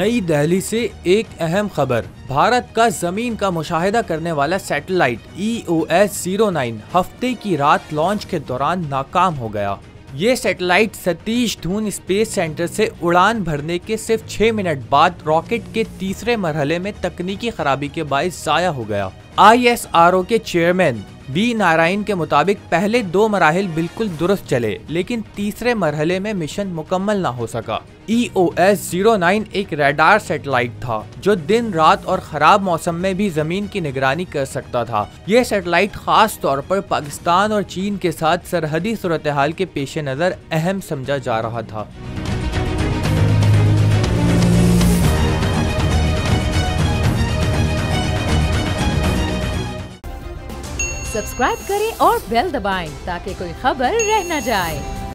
नई दिल्ली से एक अहम खबर। भारत का जमीन का मुशाहिदा करने वाला सैटेलाइट EOS-09 हफ्ते की रात लॉन्च के दौरान नाकाम हो गया। ये satellite Satish Dhawan space centre से उड़ान भरने के सिर्फ 6 मिनट बाद रॉकेट के तीसरे मरहले में तकनीकी खराबी के बायस जाया हो गया। ISRO के चेयरमैन बी नारायण के मुताबिक पहले 2 मराहिल बिल्कुल दुरुस्त चले, लेकिन तीसरे मरहले में मिशन मुकम्मल ना हो सका। EOS-09 एक रडार सैटेलाइट था जो दिन रात और खराब मौसम में भी जमीन की निगरानी कर सकता था। यह सैटेलाइट खास तौर पर पाकिस्तान और चीन के साथ सरहदी सूरत हाल के पेश नज़र अहम समझा जा रहा था। सब्सक्राइब करें और बेल दबाएं ताकि कोई खबर रह न जाए।